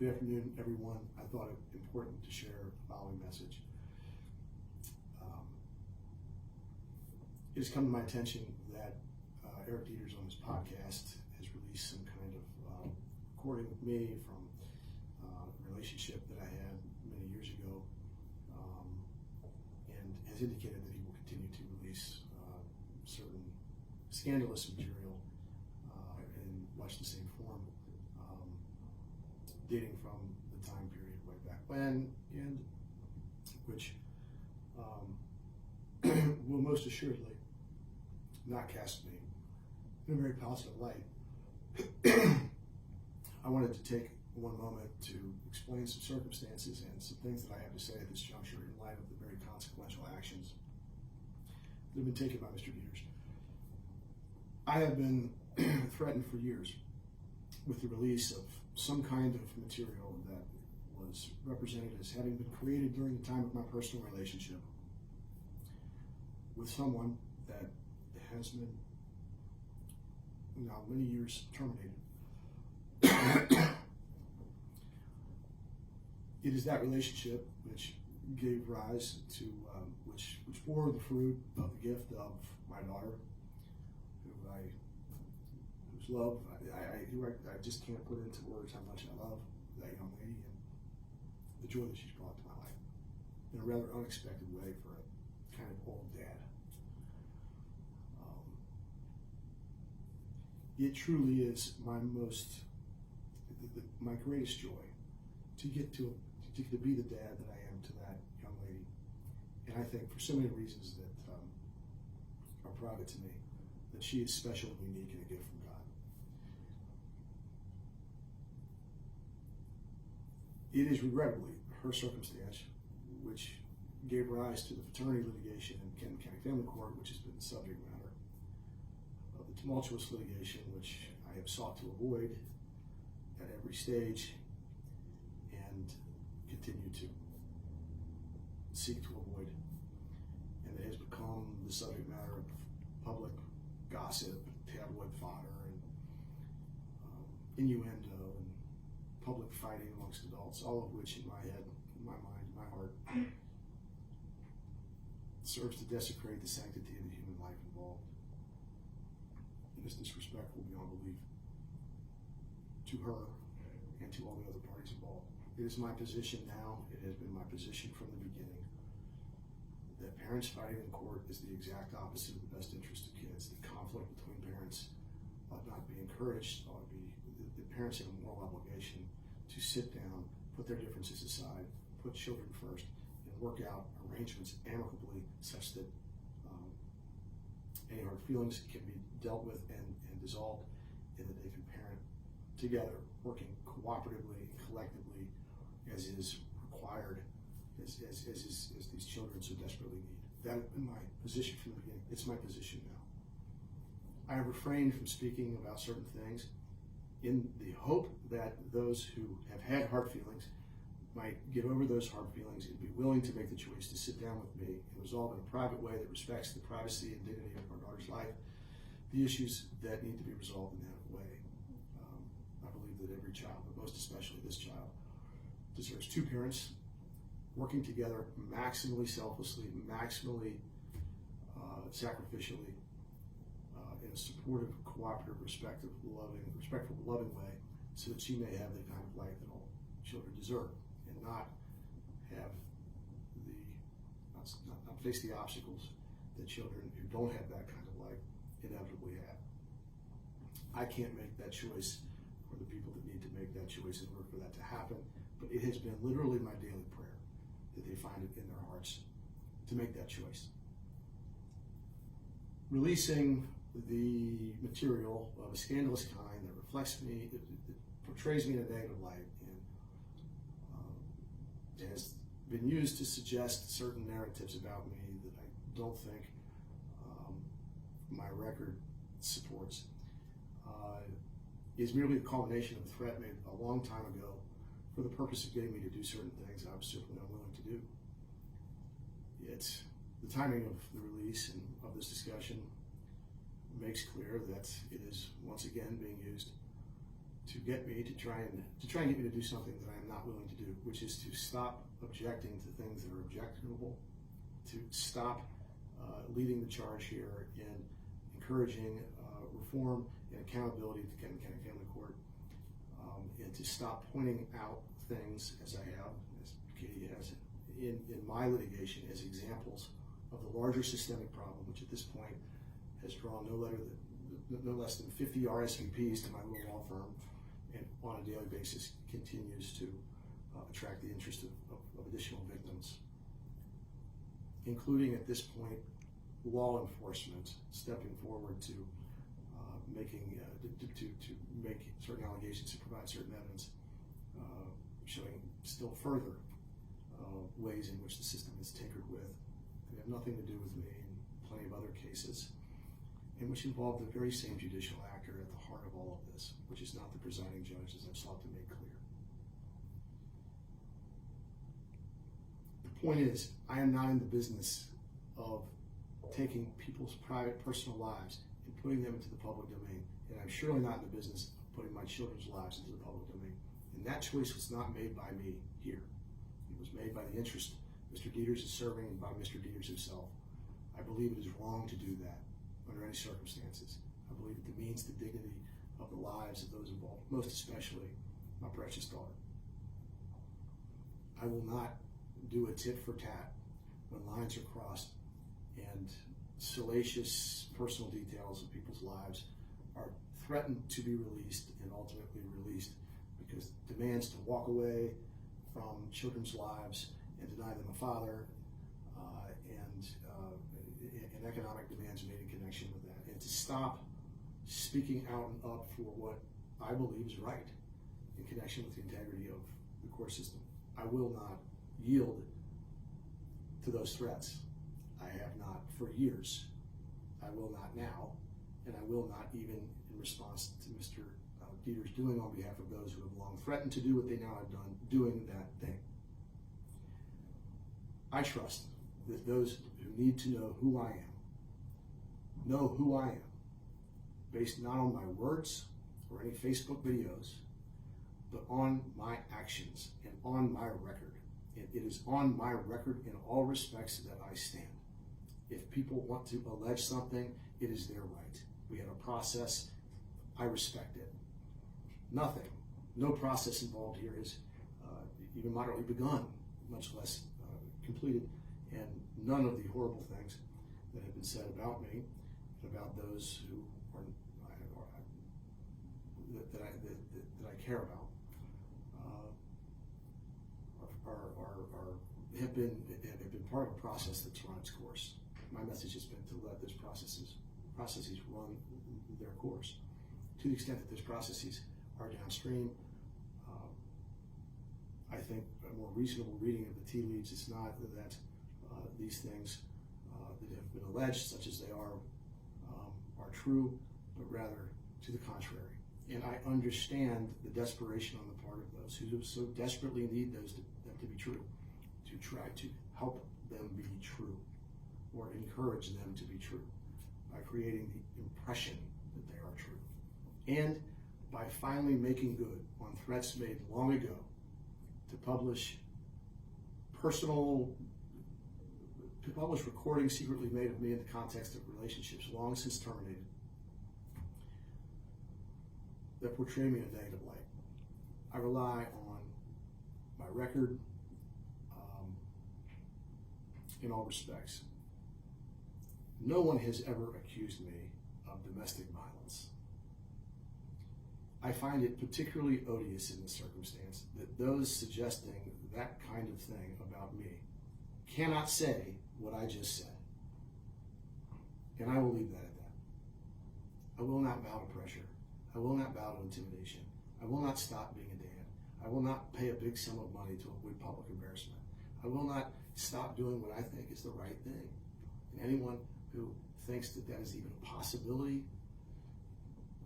Good afternoon, everyone. I thought it important to share the following message. It has come to my attention that Eric Deters on his podcast has released some kind of recording with me from a relationship that I had many years ago, and has indicated that he will continue to release certain scandalous material in much the same form, dating from the time period way back when, and which will most assuredly not cast me in a very positive light. I wanted to take one moment to explain some circumstances and some things that I have to say at this juncture in light of the very consequential actions that have been taken by Mr. Deters. I have been threatened for years with the release of some kind of material that was represented as having been created during the time of my personal relationship with someone that has been now many years terminated. It is that relationship which gave rise to, which bore the fruit of the gift of my daughter, whose love I just can't put into words how much I love that young lady and the joy that she's brought to my life in a rather unexpected way for a kind of old dad. It truly is my greatest joy to get to be the dad that I am to that young lady, and I think for so many reasons that are private to me, that she is special and unique and a gift from God. It is regrettably her circumstance which gave rise to the paternity litigation in Kenton County Family Court, which has been the subject matter of the tumultuous litigation which I have sought to avoid at every stage and continue to seek to avoid, and it has become the subject matter of public gossip, tabloid fodder, and innuendo, and public fighting amongst adults, all of which in my head, in my mind, in my heart, serves to desecrate the sanctity of the human life involved. And is disrespectful beyond belief to her and to all the other parties involved. It is my position now, it has been my position from the beginning, that parents fighting in court is the exact opposite of the best interest of kids. The conflict between parents ought not be encouraged, ought to be, the parents have a moral obligation to sit down, put their differences aside, put children first, and work out arrangements amicably such that any hard feelings can be dealt with and dissolved, and that they can parent together, working cooperatively and collectively as is required, as these children so desperately need. That has been my position from the beginning. It's my position now. I have refrained from speaking about certain things in the hope that those who have had hard feelings might get over those hard feelings and be willing to make the choice to sit down with me and resolve in a private way that respects the privacy and dignity of our daughter's life the issues that need to be resolved in that way. I believe that every child, but most especially this child, deserves two parents working together maximally selflessly, maximally sacrificially, in a supportive, cooperative, respectful, loving way, so that she may have the kind of life that all children deserve, and not have not face the obstacles that children who don't have that kind of life inevitably have. I can't make that choice for the people that need to make that choice in order for that to happen, but it has been literally my daily prayer that they find it in their hearts to make that choice. Releasing the material of a scandalous kind that reflects me, that portrays me in a negative light, and has been used to suggest certain narratives about me that I don't think my record supports, is merely the culmination of a threat made a long time ago for the purpose of getting me to do certain things I was simply unwilling to do. It's the timing of the release and of this discussion makes clear that it is once again being used to get me to try and get me to do something that I am not willing to do, which is to stop objecting to things that are objectionable, to stop leading the charge here in encouraging reform and accountability to Kent County Family Court, and to stop pointing out things, as I have, as Katie has, in my litigation as examples of the larger systemic problem, which at this point has drawn no less than 50 RSVPs to my little law firm, and on a daily basis continues to attract the interest of additional victims, including at this point law enforcement stepping forward to make certain allegations, to provide certain evidence, showing still further ways in which the system is tinkered with, that have nothing to do with me, and plenty of other cases, and which involve the very same judicial actor at the heart of all of this, which is not the presiding judge, as I've sought to make clear. The point is, I am not in the business of taking people's private, personal lives and putting them into the public domain, and I'm surely not in the business of putting my children's lives into the public domain. And that choice was not made by me here. It was made by the interest Mr. Deters is serving and by Mr. Deters himself. I believe it is wrong to do that under any circumstances. I believe it demeans the dignity of the lives of those involved, most especially my precious daughter. I will not do a tit for tat when lines are crossed and salacious personal details of people's lives are threatened to be released and ultimately released because demands to walk away from children's lives and deny them a father, and economic demands made in connection with that, and to stop speaking out and up for what I believe is right in connection with the integrity of the court system. I will not yield to those threats. I have not for years. I will not now, and I will not even in response to Mr. Deters doing on behalf of those who have long threatened to do what they now have done, doing that thing. I trust that those who need to know who I am, based not on my words or any Facebook videos, but on my actions and on my record. And it is on my record in all respects that I stand. If people want to allege something, it is their right. We have a process. I respect it. Nothing, no process involved here is even moderately begun, much less completed, and none of the horrible things that have been said about me and about those who are that I care about have been part of a process that's run its course. My message has been to let those processes run their course. To the extent that those processes are downstream, I think a more reasonable reading of the tea leaves is not that these things that have been alleged, such as they are true, but rather to the contrary. And I understand the desperation on the part of those who so desperately need them to be true, to try to help them be true or encourage them to be true by creating the impression that they are true. And by finally making good on threats made long ago to publish recordings secretly made of me in the context of relationships long since terminated that portray me in a negative light. I rely on my record in all respects. No one has ever accused me of domestic violence. I find it particularly odious in this circumstance that those suggesting that kind of thing about me cannot say what I just said. And I will leave that at that. I will not bow to pressure. I will not bow to intimidation. I will not stop being a dad. I will not pay a big sum of money to avoid public embarrassment. I will not stop doing what I think is the right thing. And anyone who thinks that that is even a possibility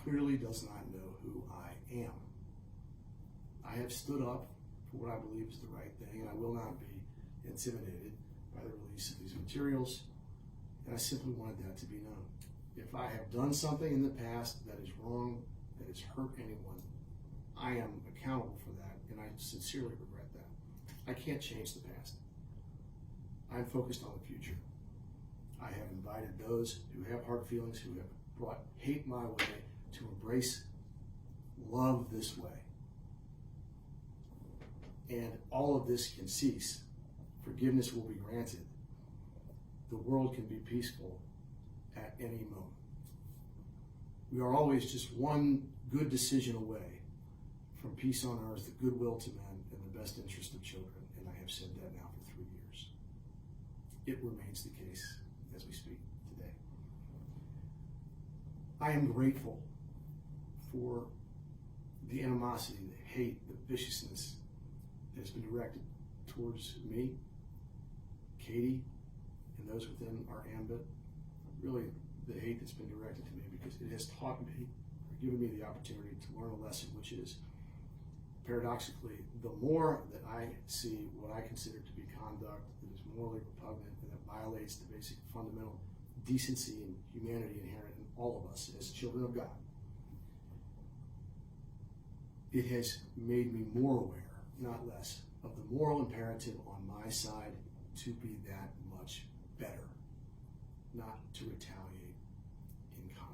clearly does not know who I am. I have stood up for what I believe is the right thing, and I will not be intimidated by the release of these materials, and I simply wanted that to be known. If I have done something in the past that is wrong, that has hurt anyone, I am accountable for that, and I sincerely regret that. I can't change the past. I'm focused on the future. I have invited those who have hard feelings, who have brought hate my way, to embrace love this way. And all of this can cease. Forgiveness will be granted. The world can be peaceful at any moment. We are always just one good decision away from peace on earth, the goodwill to men, and the best interest of children. And I have said that now for 3 years. It remains the case as we speak today. I am grateful for the animosity, the hate, the viciousness that has been directed towards me, Katie, and those within our ambit. Really, the hate that's been directed to me, because it has taught me, or given me the opportunity to learn a lesson, which is, paradoxically, the more that I see what I consider to be conduct that is morally repugnant and that violates the basic fundamental decency and humanity inherent in all of us as children of God, it has made me more aware, not less, of the moral imperative on my side to be that much better, not to retaliate in kind.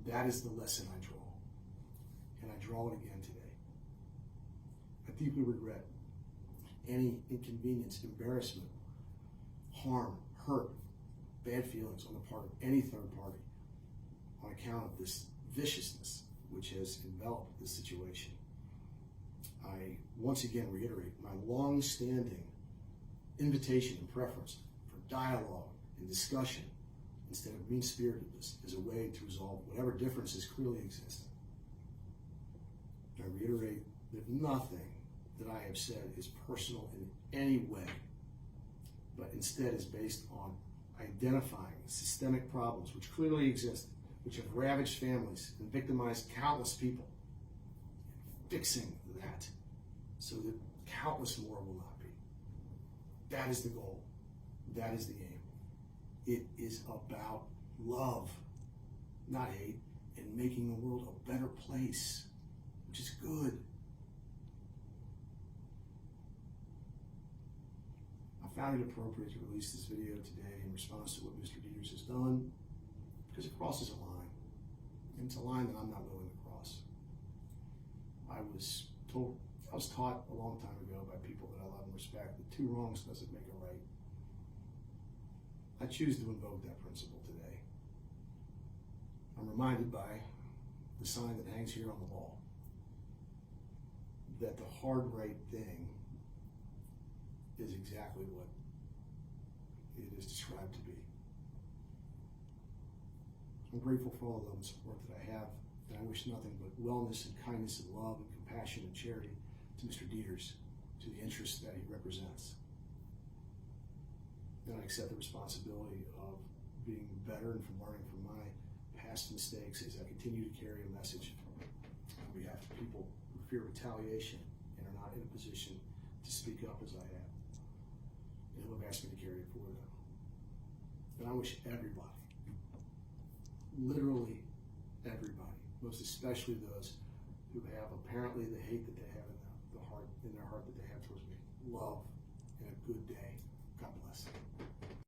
That is the lesson I draw, and I draw it again today. I deeply regret any inconvenience, embarrassment, harm, hurt, bad feelings on the part of any third party on account of this viciousness which has enveloped this situation. I once again reiterate my long-standing invitation and preference for dialogue and discussion instead of mean-spiritedness as a way to resolve whatever differences clearly exist. I reiterate that nothing that I have said is personal in any way, but instead is based on identifying systemic problems which clearly exist, which have ravaged families and victimized countless people, fixing that so that countless more will not be. That is the goal. That is the aim. It is about love, not hate, and making the world a better place, which is good. I found it appropriate to release this video today in response to what Mr. Deters has done, because it crosses a line. And it's a line that I'm not willing to cross. I was taught a long time ago by people that I love and respect that 2 wrongs doesn't make a right. I choose to invoke that principle today. I'm reminded by the sign that hangs here on the wall that the hard right thing is exactly what it is described to be. I'm grateful for all the love and support that I have, and I wish nothing but wellness and kindness and love and compassion and charity to Mr. Deters, to the interests that he represents. And I accept the responsibility of being better and from learning from my past mistakes as I continue to carry a message on behalf of people who fear retaliation and are not in a position to speak up as I have, and who have asked me to carry it for them. And I wish everybody, literally everybody, most especially those who have apparently the hate that they have in their heart that they have towards me, love and a good day. God bless.